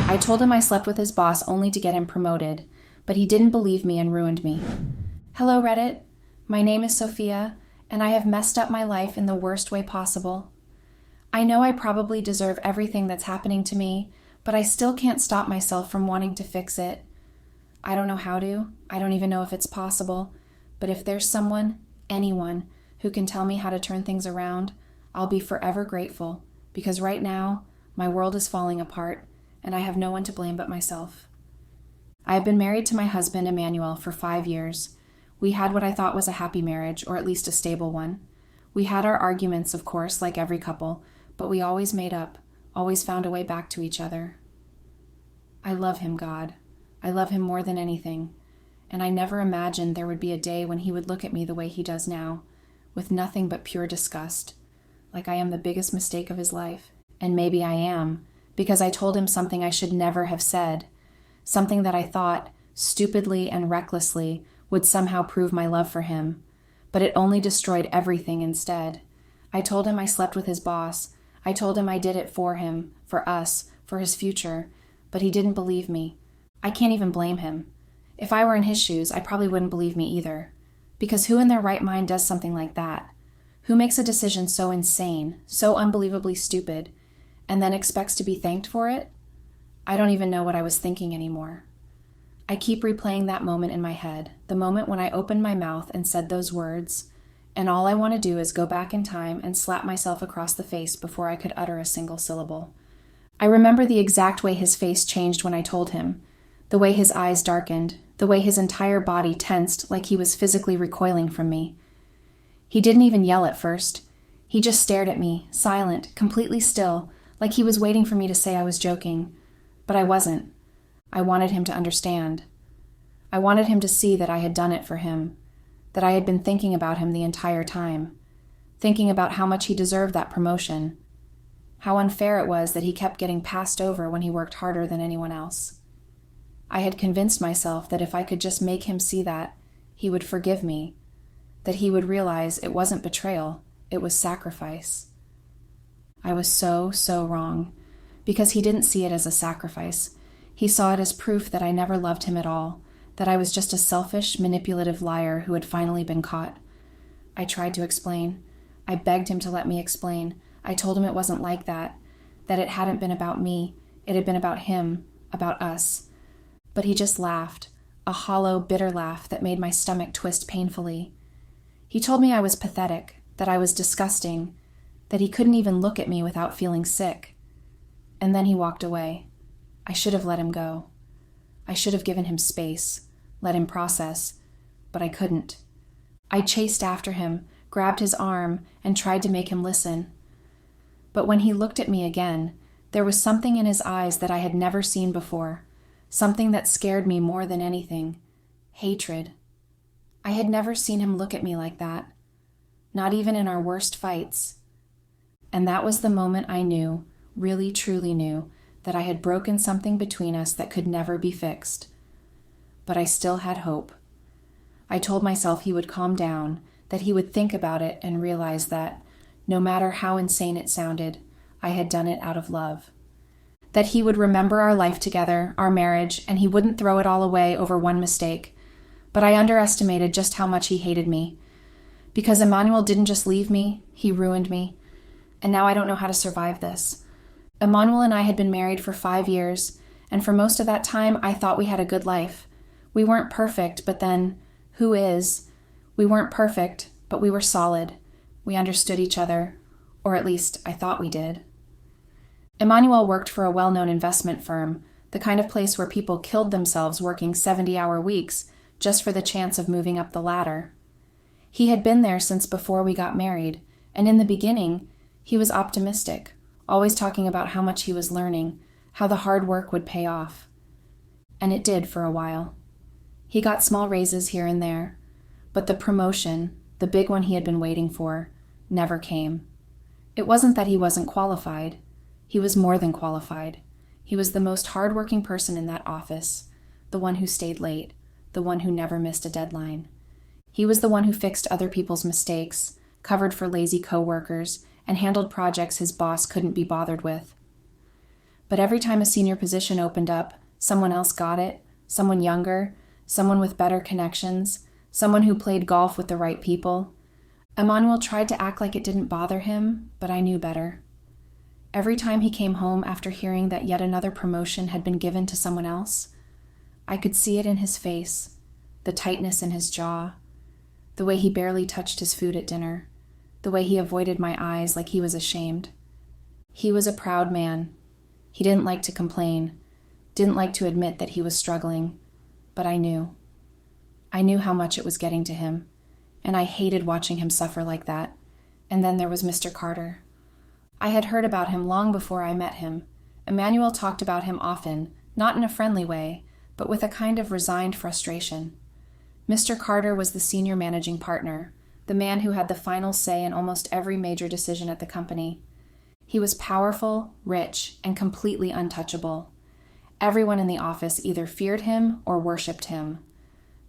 I told him I slept with his boss only to get him promoted, but he didn't believe me and ruined me. Hello, Reddit. My name is Sophia, and I have messed up my life in the worst way possible. I know I probably deserve everything that's happening to me, but I still can't stop myself from wanting to fix it. I don't know how to. I don't even know if it's possible. But if there's someone, anyone, who can tell me how to turn things around, I'll be forever grateful, because right now, my world is falling apart, and I have no one to blame but myself. I have been married to my husband, Emmanuel, for 5 years. We had what I thought was a happy marriage, or at least a stable one. We had our arguments, of course, like every couple, but we always made up, always found a way back to each other. I love him, God. I love him more than anything, and I never imagined there would be a day when he would look at me the way he does now, with nothing but pure disgust, like I am the biggest mistake of his life. And maybe I am, because I told him something I should never have said, something that I thought, stupidly and recklessly, would somehow prove my love for him, but it only destroyed everything instead. I told him I slept with his boss. I told him I did it for him, for us, for his future, but he didn't believe me. I can't even blame him. If I were in his shoes, I probably wouldn't believe me either. Because who in their right mind does something like that? Who makes a decision so insane, so unbelievably stupid, and then expects to be thanked for it? I don't even know what I was thinking anymore. I keep replaying that moment in my head, the moment when I opened my mouth and said those words, and all I want to do is go back in time and slap myself across the face before I could utter a single syllable. I remember the exact way his face changed when I told him, the way his eyes darkened, the way his entire body tensed like he was physically recoiling from me. He didn't even yell at first. He just stared at me, silent, completely still, like he was waiting for me to say I was joking. But I wasn't. I wanted him to understand. I wanted him to see that I had done it for him, that I had been thinking about him the entire time, thinking about how much he deserved that promotion, how unfair it was that he kept getting passed over when he worked harder than anyone else. I had convinced myself that if I could just make him see that, he would forgive me, that he would realize it wasn't betrayal, it was sacrifice. I was so wrong, because he didn't see it as a sacrifice. He saw it as proof that I never loved him at all, that I was just a selfish, manipulative liar who had finally been caught. I tried to explain. I begged him to let me explain. I told him it wasn't like that it hadn't been about me, it had been about him, about us. But he just laughed, a hollow, bitter laugh that made my stomach twist painfully. He told me I was pathetic, that I was disgusting, that he couldn't even look at me without feeling sick. And then he walked away. I should have let him go. I should have given him space, let him process, but I couldn't. I chased after him, grabbed his arm, and tried to make him listen. But when he looked at me again, there was something in his eyes that I had never seen before, something that scared me more than anything. Hatred. I had never seen him look at me like that, not even in our worst fights. And that was the moment I knew, really truly knew, that I had broken something between us that could never be fixed. But I still had hope. I told myself he would calm down, that he would think about it and realize that, no matter how insane it sounded, I had done it out of love. That he would remember our life together, our marriage, and he wouldn't throw it all away over one mistake. But I underestimated just how much he hated me. Because Emmanuel didn't just leave me, he ruined me. And now I don't know how to survive this. Emmanuel and I had been married for 5 years, and for most of that time I thought we had a good life. We weren't perfect, but then, who is? We weren't perfect, but we were solid. We understood each other, or at least I thought we did. Emmanuel worked for a well-known investment firm, the kind of place where people killed themselves working 70-hour weeks just for the chance of moving up the ladder. He had been there since before we got married, and in the beginning, he was optimistic, always talking about how much he was learning, how the hard work would pay off. And it did for a while. He got small raises here and there, but the promotion, the big one he had been waiting for, never came. It wasn't that he wasn't qualified. He was more than qualified. He was the most hardworking person in that office, the one who stayed late, the one who never missed a deadline. He was the one who fixed other people's mistakes, covered for lazy coworkers, and handled projects his boss couldn't be bothered with. But every time a senior position opened up, someone else got it, someone younger, someone with better connections, someone who played golf with the right people. Emmanuel tried to act like it didn't bother him, but I knew better. Every time he came home after hearing that yet another promotion had been given to someone else, I could see it in his face, the tightness in his jaw, the way he barely touched his food at dinner, the way he avoided my eyes like he was ashamed. He was a proud man. He didn't like to complain, didn't like to admit that he was struggling, but I knew. I knew how much it was getting to him, and I hated watching him suffer like that. And then there was Mr. Carter. I had heard about him long before I met him. Emmanuel talked about him often, not in a friendly way, but with a kind of resigned frustration. Mr. Carter was the senior managing partner, the man who had the final say in almost every major decision at the company. He was powerful, rich, and completely untouchable. Everyone in the office either feared him or worshipped him.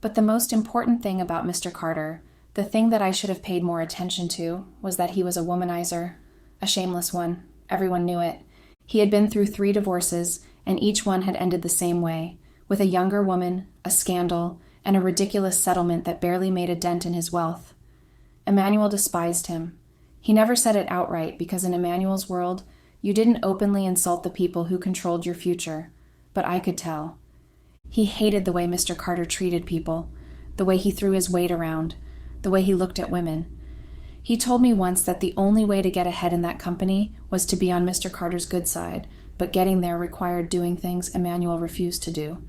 But the most important thing about Mr. Carter, the thing that I should have paid more attention to, was that he was a womanizer, a shameless one. Everyone knew it. He had been through 3 divorces, and each one had ended the same way, with a younger woman, a scandal, and a ridiculous settlement that barely made a dent in his wealth. Emmanuel despised him. He never said it outright because in Emmanuel's world, you didn't openly insult the people who controlled your future, but I could tell. He hated the way Mr. Carter treated people, the way he threw his weight around, the way he looked at women. He told me once that the only way to get ahead in that company was to be on Mr. Carter's good side, but getting there required doing things Emmanuel refused to do.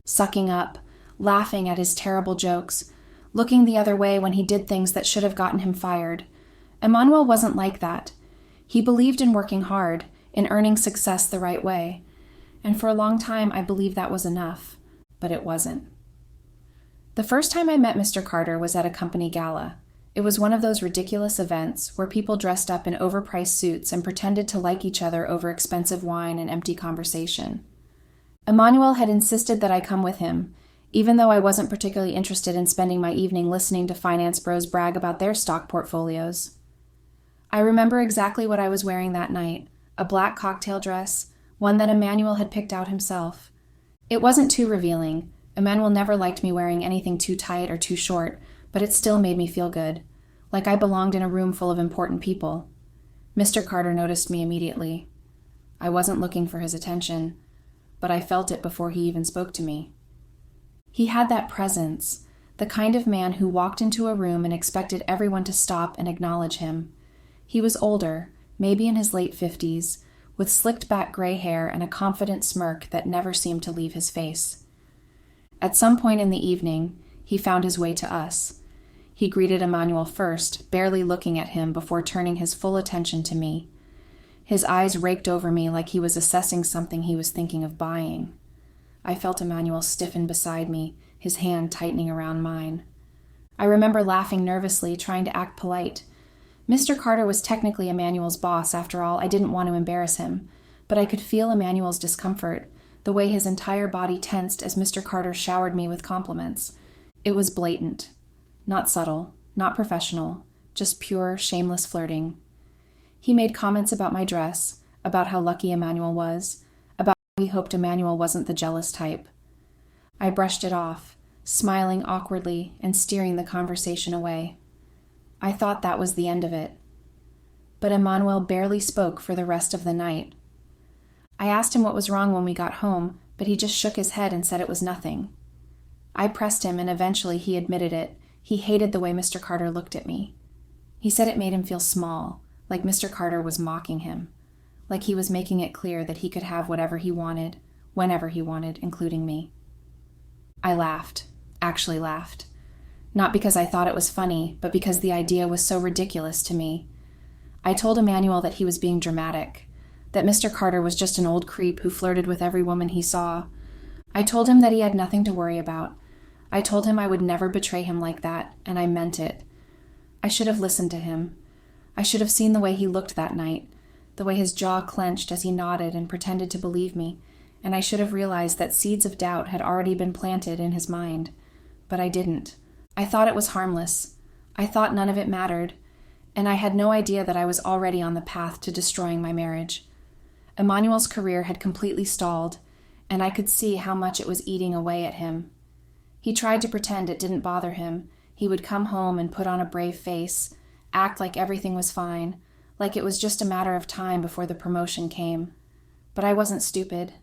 Sucking up, laughing at his terrible jokes, looking the other way when he did things that should have gotten him fired. Emmanuel wasn't like that. He believed in working hard, in earning success the right way. And for a long time, I believed that was enough, but it wasn't. The first time I met Mr. Carter was at a company gala. It was one of those ridiculous events where people dressed up in overpriced suits and pretended to like each other over expensive wine and empty conversation. Emmanuel had insisted that I come with him, even though I wasn't particularly interested in spending my evening listening to finance bros brag about their stock portfolios. I remember exactly what I was wearing that night, a black cocktail dress, one that Emmanuel had picked out himself. It wasn't too revealing. Emmanuel never liked me wearing anything too tight or too short, but it still made me feel good, like I belonged in a room full of important people. Mr. Carter noticed me immediately. I wasn't looking for his attention, but I felt it before he even spoke to me. He had that presence, the kind of man who walked into a room and expected everyone to stop and acknowledge him. He was older, maybe in his late 50s, with slicked back gray hair and a confident smirk that never seemed to leave his face. At some point in the evening, he found his way to us. He greeted Emmanuel first, barely looking at him before turning his full attention to me. His eyes raked over me like he was assessing something he was thinking of buying. I felt Emmanuel stiffen beside me, his hand tightening around mine. I remember laughing nervously, trying to act polite. Mr. Carter was technically Emmanuel's boss. After all, I didn't want to embarrass him, but I could feel Emmanuel's discomfort, the way his entire body tensed as Mr. Carter showered me with compliments. It was blatant. Not subtle, not professional, just pure, shameless flirting. He made comments about my dress, about how lucky Emmanuel was, about how he hoped Emmanuel wasn't the jealous type. I brushed it off, smiling awkwardly and steering the conversation away. I thought that was the end of it. But Emmanuel barely spoke for the rest of the night. I asked him what was wrong when we got home, but he just shook his head and said it was nothing. I pressed him, and eventually he admitted it. He hated the way Mr. Carter looked at me. He said it made him feel small, like Mr. Carter was mocking him, like he was making it clear that he could have whatever he wanted, whenever he wanted, including me. I laughed, actually laughed. Not because I thought it was funny, but because the idea was so ridiculous to me. I told Emmanuel that he was being dramatic, that Mr. Carter was just an old creep who flirted with every woman he saw. I told him that he had nothing to worry about. I told him I would never betray him like that, and I meant it. I should have listened to him. I should have seen the way he looked that night, the way his jaw clenched as he nodded and pretended to believe me, and I should have realized that seeds of doubt had already been planted in his mind. But I didn't. I thought it was harmless. I thought none of it mattered, and I had no idea that I was already on the path to destroying my marriage. Emmanuel's career had completely stalled, and I could see how much it was eating away at him. He tried to pretend it didn't bother him. He would come home and put on a brave face, act like everything was fine, like it was just a matter of time before the promotion came. But I wasn't stupid.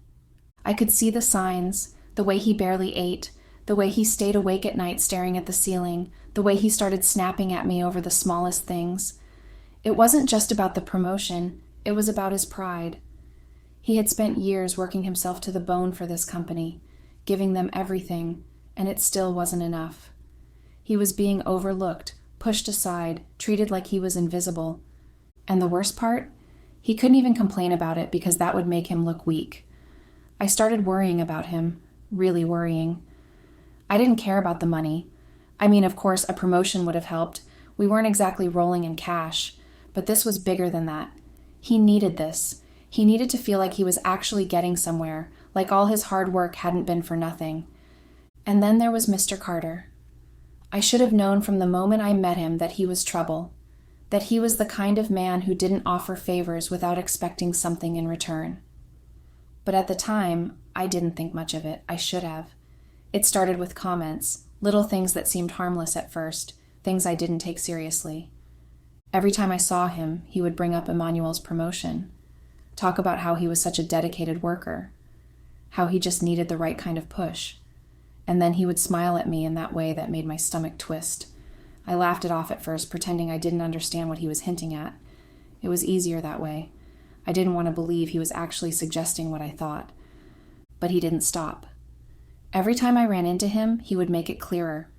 I could see the signs, the way he barely ate, the way he stayed awake at night staring at the ceiling, the way he started snapping at me over the smallest things. It wasn't just about the promotion, it was about his pride. He had spent years working himself to the bone for this company, giving them everything, and it still wasn't enough. He was being overlooked, pushed aside, treated like he was invisible. And the worst part? He couldn't even complain about it because that would make him look weak. I started worrying about him, really worrying. I didn't care about the money. I mean, of course, a promotion would have helped. We weren't exactly rolling in cash, but this was bigger than that. He needed this. He needed to feel like he was actually getting somewhere, like all his hard work hadn't been for nothing. And then there was Mr. Carter. I should have known from the moment I met him that he was trouble, that he was the kind of man who didn't offer favors without expecting something in return. But at the time, I didn't think much of it. I should have. It started with comments, little things that seemed harmless at first, things I didn't take seriously. Every time I saw him, he would bring up Emmanuel's promotion, talk about how he was such a dedicated worker, how he just needed the right kind of push. And then he would smile at me in that way that made my stomach twist. I laughed it off at first, pretending I didn't understand what he was hinting at. It was easier that way. I didn't want to believe he was actually suggesting what I thought. But he didn't stop. Every time I ran into him, he would make it clearer.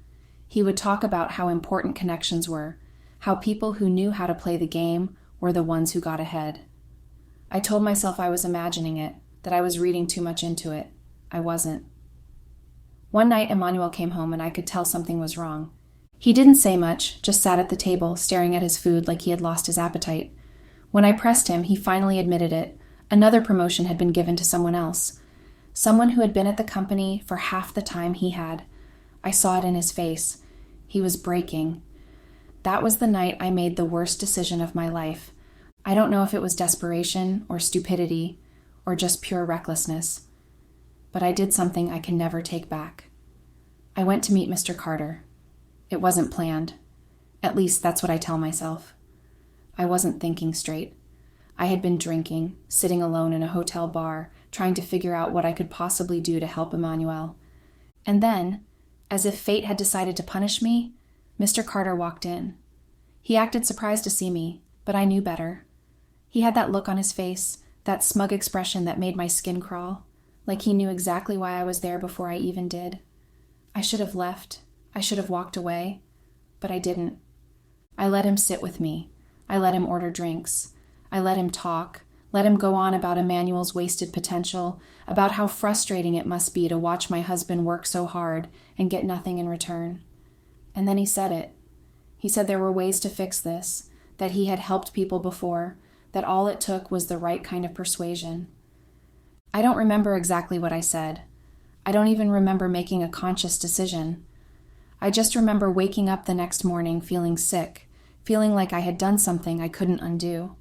He would talk about how important connections were, how people who knew how to play the game were the ones who got ahead. I told myself I was imagining it, that I was reading too much into it. I wasn't. One night, Emmanuel came home and I could tell something was wrong. He didn't say much, just sat at the table, staring at his food like he had lost his appetite. When I pressed him, he finally admitted it. Another promotion had been given to someone else. Someone who had been at the company for half the time he had. I saw it in his face. He was breaking. That was the night I made the worst decision of my life. I don't know if it was desperation or stupidity or just pure recklessness. But I did something I can never take back. I went to meet Mr. Carter. It wasn't planned. At least that's what I tell myself. I wasn't thinking straight. I had been drinking, sitting alone in a hotel bar, trying to figure out what I could possibly do to help Emmanuel. And then, as if fate had decided to punish me, Mr. Carter walked in. He acted surprised to see me, but I knew better. He had that look on his face, that smug expression that made my skin crawl, like he knew exactly why I was there before I even did. I should have left. I should have walked away, but I didn't. I let him sit with me. I let him order drinks. I let him talk, let him go on about Emmanuel's wasted potential, about how frustrating it must be to watch my husband work so hard and get nothing in return. And then he said it. He said there were ways to fix this, that he had helped people before, that all it took was the right kind of persuasion. I don't remember exactly what I said. I don't even remember making a conscious decision. I just remember waking up the next morning feeling sick, feeling like I had done something I couldn't undo.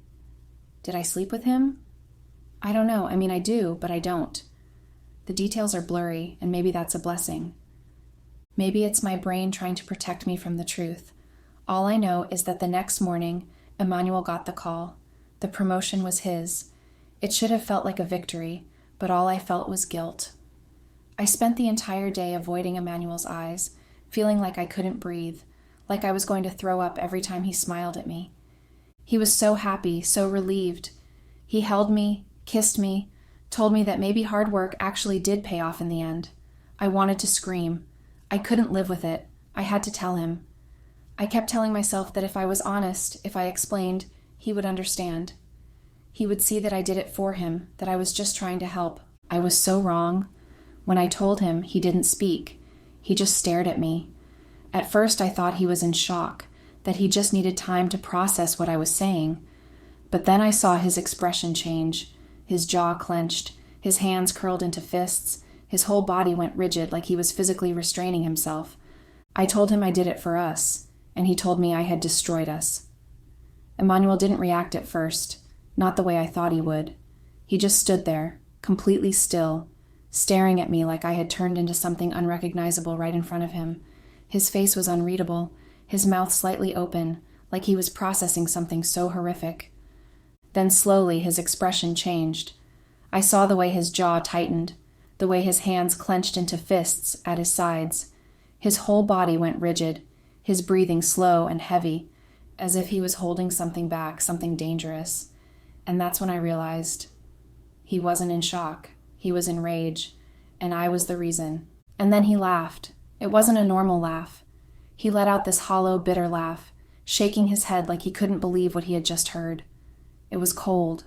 Did I sleep with him? I don't know. I mean, I do, but I don't. The details are blurry, and maybe that's a blessing. Maybe it's my brain trying to protect me from the truth. All I know is that the next morning, Emmanuel got the call. The promotion was his. It should have felt like a victory, but all I felt was guilt. I spent the entire day avoiding Emmanuel's eyes, feeling like I couldn't breathe, like I was going to throw up every time he smiled at me. He was so happy, so relieved. He held me, kissed me, told me that maybe hard work actually did pay off in the end. I wanted to scream. I couldn't live with it. I had to tell him. I kept telling myself that if I was honest, if I explained, he would understand. He would see that I did it for him, that I was just trying to help. I was so wrong. When I told him, he didn't speak. He just stared at me. At first, I thought he was in shock, that he just needed time to process what I was saying. But then I saw his expression change. His jaw clenched, his hands curled into fists, his whole body went rigid like he was physically restraining himself. I told him I did it for us, and he told me I had destroyed us. Emmanuel didn't react at first, not the way I thought he would. He just stood there, completely still, staring at me like I had turned into something unrecognizable right in front of him. His face was unreadable, his mouth slightly open, like he was processing something so horrific. Then slowly his expression changed. I saw the way his jaw tightened, the way his hands clenched into fists at his sides. His whole body went rigid, his breathing slow and heavy, as if he was holding something back, something dangerous. And that's when I realized he wasn't in shock. He was in rage, and I was the reason. And then he laughed. It wasn't a normal laugh. He let out this hollow, bitter laugh, shaking his head like he couldn't believe what he had just heard. It was cold,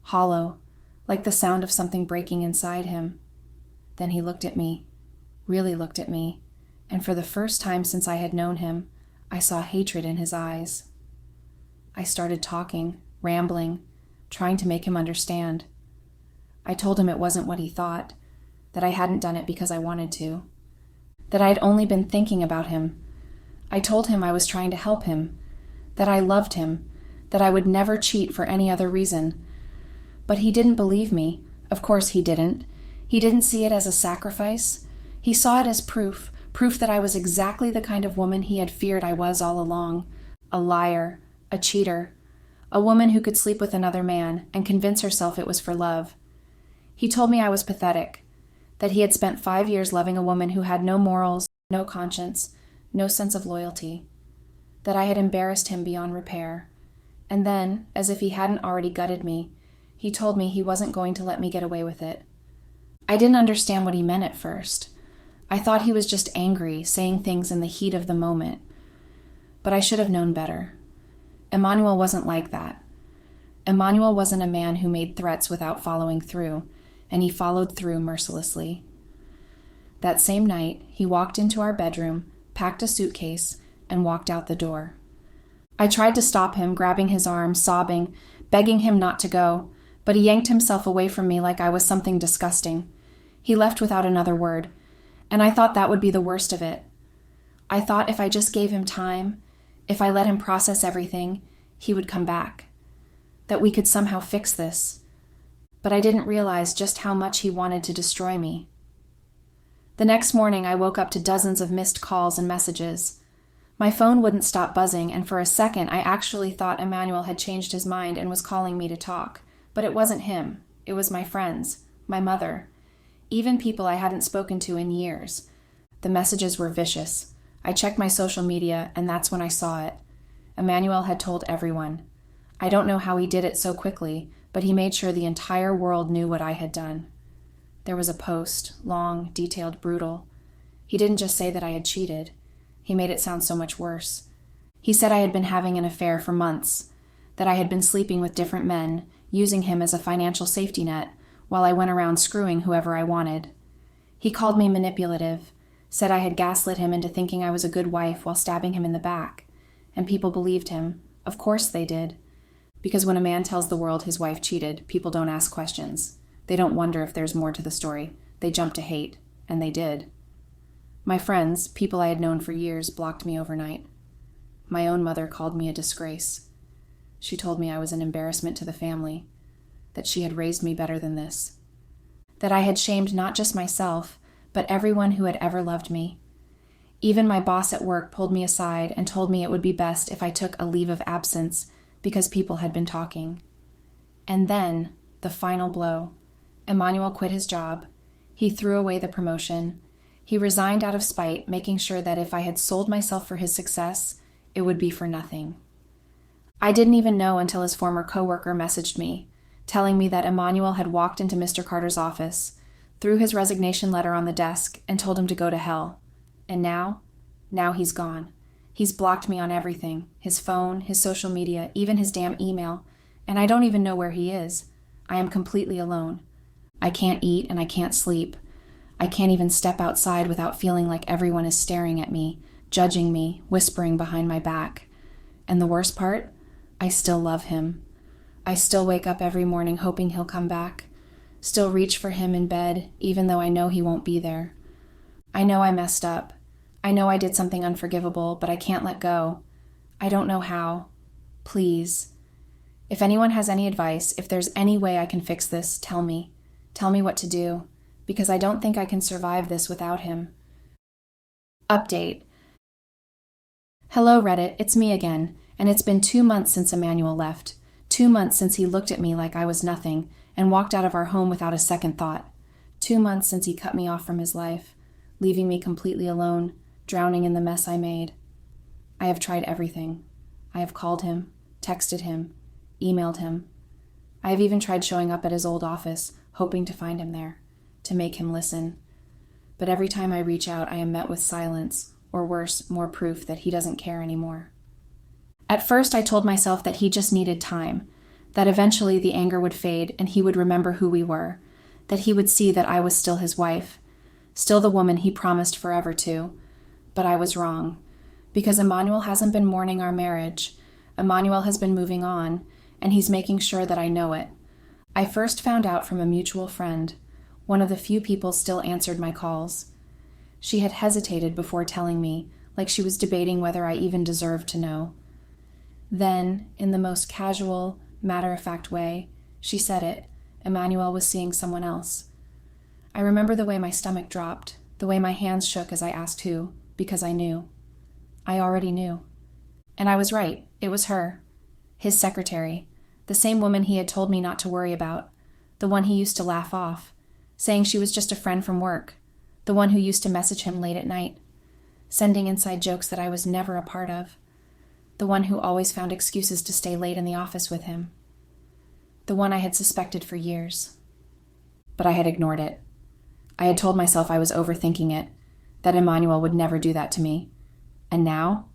hollow, like the sound of something breaking inside him. Then he looked at me, really looked at me, and for the first time since I had known him, I saw hatred in his eyes. I started talking, rambling, trying to make him understand. I told him it wasn't what he thought, that I hadn't done it because I wanted to, that I had only been thinking about him. I told him I was trying to help him, that I loved him, that I would never cheat for any other reason. But he didn't believe me. Of course he didn't. He didn't see it as a sacrifice. He saw it as proof that I was exactly the kind of woman he had feared I was all along. A liar, a cheater, a woman who could sleep with another man and convince herself it was for love. He told me I was pathetic, that he had spent 5 years loving a woman who had no morals, no conscience, no sense of loyalty, that I had embarrassed him beyond repair. And then, as if he hadn't already gutted me, he told me he wasn't going to let me get away with it. I didn't understand what he meant at first. I thought he was just angry, saying things in the heat of the moment. But I should have known better. Emmanuel wasn't like that. Emmanuel wasn't a man who made threats without following through, and he followed through mercilessly. That same night, he walked into our bedroom, packed a suitcase, and walked out the door. I tried to stop him, grabbing his arm, sobbing, begging him not to go, but he yanked himself away from me like I was something disgusting. He left without another word, and I thought that would be the worst of it. I thought if I just gave him time, if I let him process everything, he would come back, that we could somehow fix this. But I didn't realize just how much he wanted to destroy me. The next morning, I woke up to dozens of missed calls and messages. My phone wouldn't stop buzzing, and for a second, I actually thought Emmanuel had changed his mind and was calling me to talk. But it wasn't him. It was my friends, my mother, even people I hadn't spoken to in years. The messages were vicious. I checked my social media, and that's when I saw it. Emmanuel had told everyone. I don't know how he did it so quickly, but he made sure the entire world knew what I had done. There was a post, long, detailed, brutal. He didn't just say that I had cheated. He made it sound so much worse. He said I had been having an affair for months, that I had been sleeping with different men, using him as a financial safety net, while I went around screwing whoever I wanted. He called me manipulative, said I had gaslit him into thinking I was a good wife while stabbing him in the back. And people believed him. Of course they did. Because when a man tells the world his wife cheated, people don't ask questions. They don't wonder if there's more to the story. They jump to hate. And they did. My friends, people I had known for years, blocked me overnight. My own mother called me a disgrace. She told me I was an embarrassment to the family, that she had raised me better than this, that I had shamed not just myself, but everyone who had ever loved me. Even my boss at work pulled me aside and told me it would be best if I took a leave of absence because people had been talking. And then, the final blow. Emmanuel quit his job. He threw away the promotion. He resigned out of spite, making sure that if I had sold myself for his success, it would be for nothing. I didn't even know until his former coworker messaged me, telling me that Emmanuel had walked into Mr. Carter's office, threw his resignation letter on the desk, and told him to go to hell. And now he's gone. He's blocked me on everything, his phone, his social media, even his damn email, and I don't even know where he is. I am completely alone. I can't eat and I can't sleep. I can't even step outside without feeling like everyone is staring at me, judging me, whispering behind my back. And the worst part? I still love him. I still wake up every morning hoping he'll come back, still reach for him in bed, even though I know he won't be there. I know I messed up. I know I did something unforgivable, but I can't let go. I don't know how. Please. If anyone has any advice, if there's any way I can fix this, tell me. Tell me what to do, because I don't think I can survive this without him. Update. Hello, Reddit, it's me again, and it's been 2 months since Emmanuel left. 2 months since he looked at me like I was nothing and walked out of our home without a second thought. 2 months since he cut me off from his life, leaving me completely alone, drowning in the mess I made. I have tried everything. I have called him, texted him, emailed him. I have even tried showing up at his old office, hoping to find him there, to make him listen. But every time I reach out, I am met with silence, or worse, more proof that he doesn't care anymore. At first, I told myself that he just needed time, that eventually the anger would fade and he would remember who we were, that he would see that I was still his wife, still the woman he promised forever to. But I was wrong, because Emmanuel hasn't been mourning our marriage. Emmanuel has been moving on, and he's making sure that I know it. I first found out from a mutual friend, one of the few people still answered my calls. She had hesitated before telling me, like she was debating whether I even deserved to know. Then, in the most casual, matter-of-fact way, she said it. Emmanuel was seeing someone else. I remember the way my stomach dropped, the way my hands shook as I asked who, because I knew. I already knew. And I was right. It was her. His secretary. The same woman he had told me not to worry about. The one he used to laugh off, saying she was just a friend from work. The one who used to message him late at night, sending inside jokes that I was never a part of. The one who always found excuses to stay late in the office with him. The one I had suspected for years. But I had ignored it. I had told myself I was overthinking it, that Emmanuel would never do that to me. And now?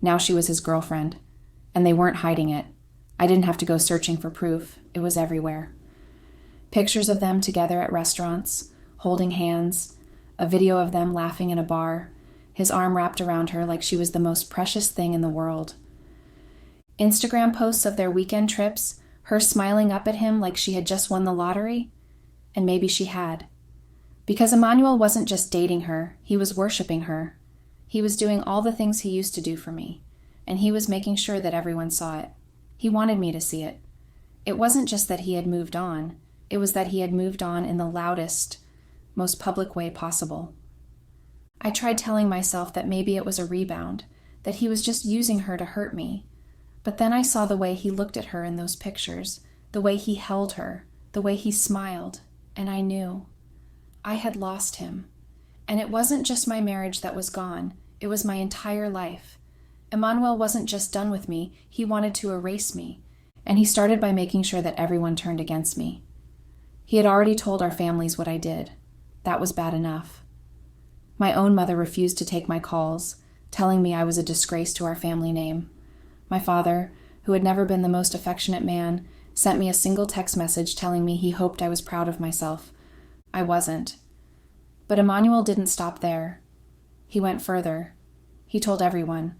Now she was his girlfriend, and they weren't hiding it. I didn't have to go searching for proof. It was everywhere. Pictures of them together at restaurants, holding hands, a video of them laughing in a bar, his arm wrapped around her like she was the most precious thing in the world. Instagram posts of their weekend trips, her smiling up at him like she had just won the lottery, and maybe she had. Because Emmanuel wasn't just dating her, he was worshiping her. He was doing all the things he used to do for me, and he was making sure that everyone saw it. He wanted me to see it. It wasn't just that he had moved on, it was that he had moved on in the loudest, most public way possible. I tried telling myself that maybe it was a rebound, that he was just using her to hurt me. But then I saw the way he looked at her in those pictures, the way he held her, the way he smiled, and I knew. I had lost him. And it wasn't just my marriage that was gone, it was my entire life. Emmanuel wasn't just done with me, he wanted to erase me, and he started by making sure that everyone turned against me. He had already told our families what I did. That was bad enough. My own mother refused to take my calls, telling me I was a disgrace to our family name. My father, who had never been the most affectionate man, sent me a single text message telling me he hoped I was proud of myself. I wasn't. But Emmanuel didn't stop there. He went further. He told everyone.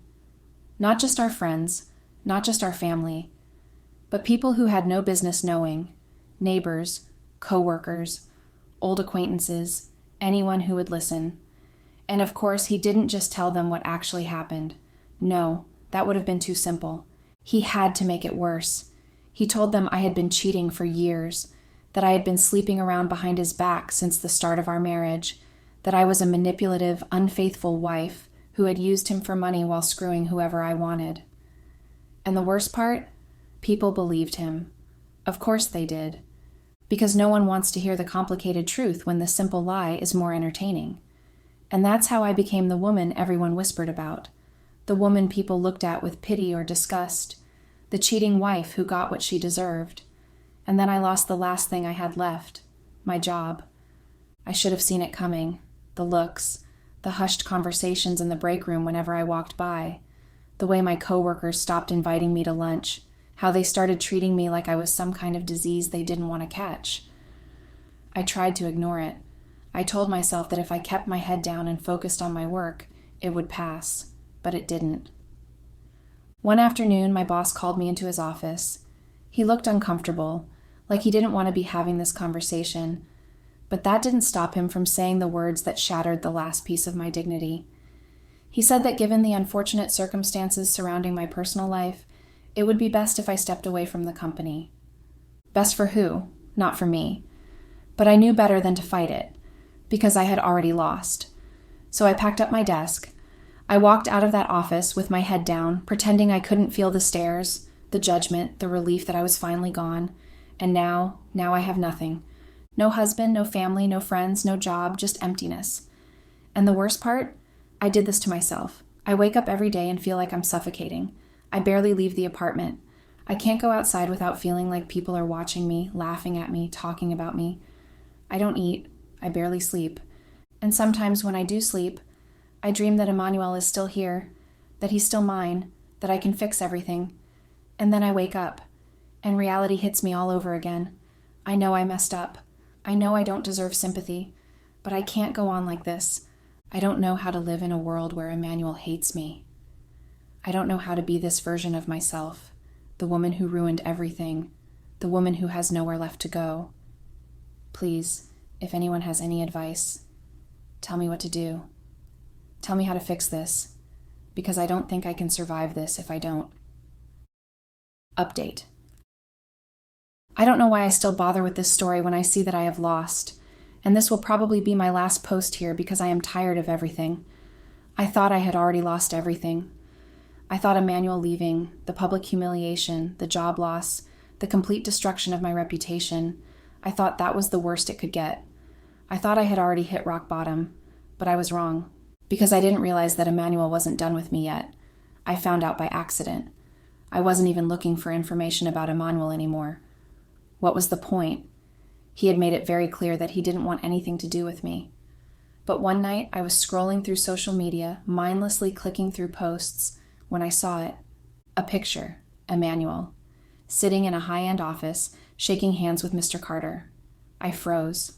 Not just our friends, not just our family, but people who had no business knowing, neighbors, co-workers, old acquaintances, anyone who would listen. And of course, he didn't just tell them what actually happened. No, that would have been too simple. He had to make it worse. He told them I had been cheating for years, that I had been sleeping around behind his back since the start of our marriage, that I was a manipulative, unfaithful wife who had used him for money while screwing whoever I wanted. And the worst part? People believed him. Of course they did. Because no one wants to hear the complicated truth when the simple lie is more entertaining. And that's how I became the woman everyone whispered about. The woman people looked at with pity or disgust. The cheating wife who got what she deserved. And then I lost the last thing I had left. My job. I should have seen it coming. The looks. The hushed conversations in the break room whenever I walked by. The way my coworkers stopped inviting me to lunch. How they started treating me like I was some kind of disease they didn't want to catch. I tried to ignore it. I told myself that if I kept my head down and focused on my work, it would pass, but it didn't. One afternoon, my boss called me into his office. He looked uncomfortable, like he didn't want to be having this conversation, but that didn't stop him from saying the words that shattered the last piece of my dignity. He said that given the unfortunate circumstances surrounding my personal life, It would be best if I stepped away from the company. Best for who? Not for me. But I knew better than to fight it, because I had already lost. So I packed up my desk. I walked out of that office with my head down, pretending I couldn't feel the stares, the judgment, the relief that I was finally gone. And now I have nothing. No husband, no family, no friends, no job, just emptiness. And the worst part? I did this to myself. I wake up every day and feel like I'm suffocating. I barely leave the apartment. I can't go outside without feeling like people are watching me, laughing at me, talking about me. I don't eat. I barely sleep. And sometimes when I do sleep, I dream that Emmanuel is still here, that he's still mine, that I can fix everything. And then I wake up, and reality hits me all over again. I know I messed up. I know I don't deserve sympathy, but I can't go on like this. I don't know how to live in a world where Emmanuel hates me. I don't know how to be this version of myself, the woman who ruined everything, the woman who has nowhere left to go. Please, if anyone has any advice, tell me what to do. Tell me how to fix this, because I don't think I can survive this if I don't. Update. I don't know why I still bother with this story when I see that I have lost, and this will probably be my last post here because I am tired of everything. I thought I had already lost everything. I thought Emmanuel leaving, the public humiliation, the job loss, the complete destruction of my reputation, I thought that was the worst it could get. I thought I had already hit rock bottom, but I was wrong, because I didn't realize that Emmanuel wasn't done with me yet. I found out by accident. I wasn't even looking for information about Emmanuel anymore. What was the point? He had made it very clear that he didn't want anything to do with me. But one night, I was scrolling through social media, mindlessly clicking through posts, when I saw it. A picture, Emmanuel, sitting in a high-end office, shaking hands with Mr. Carter. I froze.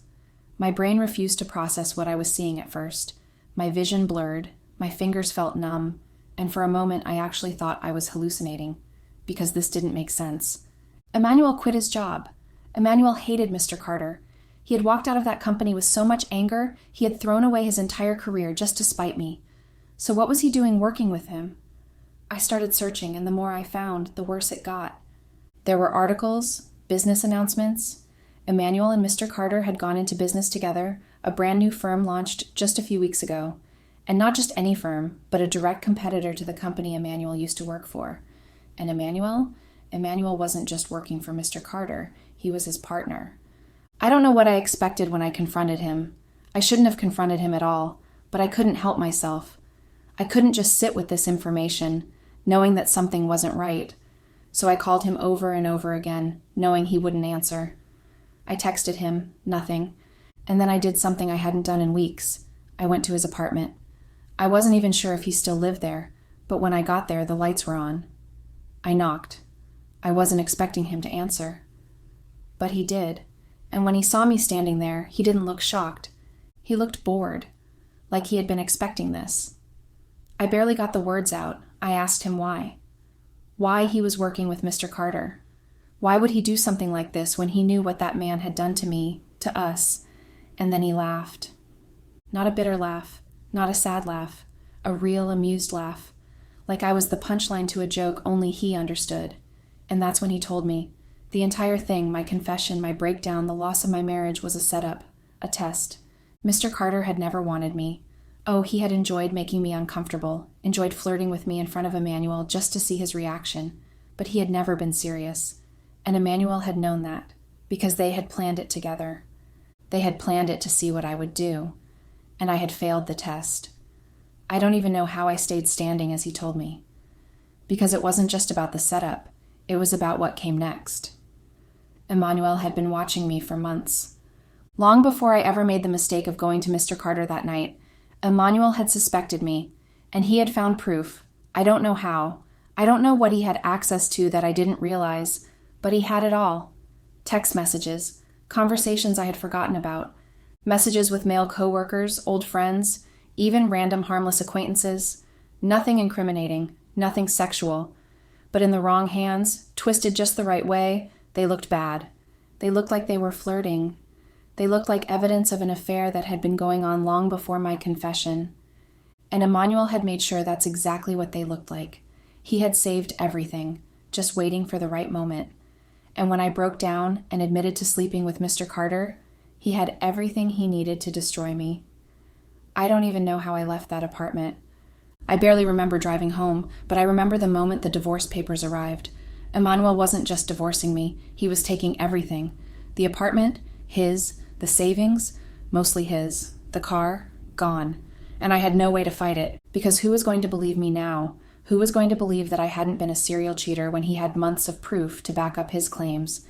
My brain refused to process what I was seeing at first. My vision blurred, my fingers felt numb, and for a moment I actually thought I was hallucinating, because this didn't make sense. Emmanuel quit his job. Emmanuel hated Mr. Carter. He had walked out of that company with so much anger, he had thrown away his entire career just to spite me. So what was he doing working with him? I started searching, and the more I found, the worse it got. There were articles, business announcements. Emmanuel and Mr. Carter had gone into business together, a brand new firm launched just a few weeks ago. And not just any firm, but a direct competitor to the company Emmanuel used to work for. And Emmanuel wasn't just working for Mr. Carter, he was his partner. I don't know what I expected when I confronted him. I shouldn't have confronted him at all, but I couldn't help myself. I couldn't just sit with this information, knowing that something wasn't right. So I called him over and over again, knowing he wouldn't answer. I texted him, nothing, and then I did something I hadn't done in weeks. I went to his apartment. I wasn't even sure if he still lived there, but when I got there, the lights were on. I knocked. I wasn't expecting him to answer. But he did, and when he saw me standing there, he didn't look shocked. He looked bored, like he had been expecting this. I barely got the words out. I asked him why. Why he was working with Mr. Carter. Why would he do something like this when he knew what that man had done to me, to us? And then he laughed. Not a bitter laugh, not a sad laugh, a real amused laugh, like I was the punchline to a joke only he understood. And that's when he told me, the entire thing, my confession, my breakdown, the loss of my marriage was a setup, a test. Mr. Carter had never wanted me. Oh, he had enjoyed making me uncomfortable, enjoyed flirting with me in front of Emmanuel just to see his reaction, but he had never been serious. And Emmanuel had known that, because they had planned it together. They had planned it to see what I would do, and I had failed the test. I don't even know how I stayed standing as he told me, because it wasn't just about the setup, it was about what came next. Emmanuel had been watching me for months. Long before I ever made the mistake of going to Mr. Carter that night, Emmanuel had suspected me, and he had found proof. I don't know how. I don't know what he had access to that I didn't realize, but he had it all. Text messages, conversations I had forgotten about, messages with male coworkers, old friends, even random harmless acquaintances. Nothing incriminating, nothing sexual. But in the wrong hands, twisted just the right way, they looked bad. They looked like they were flirting. They looked like evidence of an affair that had been going on long before my confession. And Emmanuel had made sure that's exactly what they looked like. He had saved everything. just waiting for the right moment. And when I broke down and admitted to sleeping with Mr. Carter, he had everything he needed to destroy me. I don't even know how I left that apartment. I barely remember driving home, but I remember the moment the divorce papers arrived. Emmanuel wasn't just divorcing me, he was taking everything. The apartment, his, the savings, mostly his, the car, gone. And I had no way to fight it, because who was going to believe me now? Who was going to believe that I hadn't been a serial cheater when he had months of proof to back up his claims?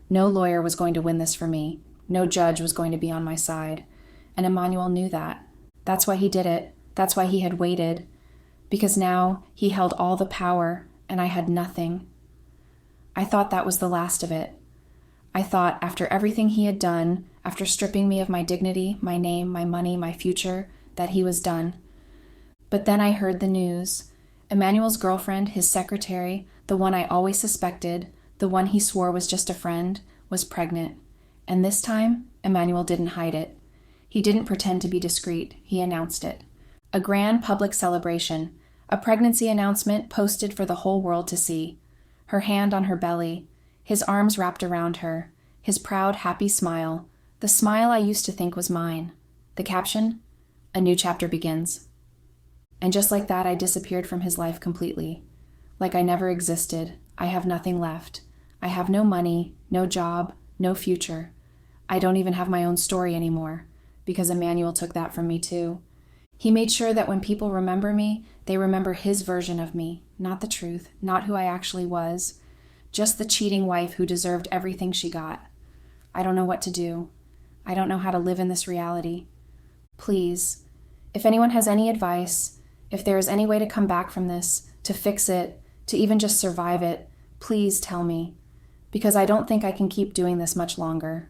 No lawyer was going to win this for me. No judge was going to be on my side. And Emmanuel knew that. That's why he did it. That's why he had waited. Because now he held all the power, and I had nothing. I thought that was the last of it. I thought after everything he had done, after stripping me of my dignity, my name, my money, my future, that he was done. But then I heard the news. Emmanuel's girlfriend, his secretary, the one I always suspected, the one he swore was just a friend, was pregnant. And this time, Emmanuel didn't hide it. He didn't pretend to be discreet. He announced it. A grand public celebration, a pregnancy announcement posted for the whole world to see. Her hand on her belly, his arms wrapped around her, his proud, happy smile, the smile I used to think was mine. The caption, "A new chapter begins." And just like that, I disappeared from his life completely. Like I never existed. I have nothing left. I have no money, no job, no future. I don't even have my own story anymore, because Emmanuel took that from me too. He made sure that when people remember me, they remember his version of me, not the truth, not who I actually was, just the cheating wife who deserved everything she got. I don't know what to do. I don't know how to live in this reality. Please, if anyone has any advice, if there is any way to come back from this, to fix it, to even just survive it, please tell me, because I don't think I can keep doing this much longer.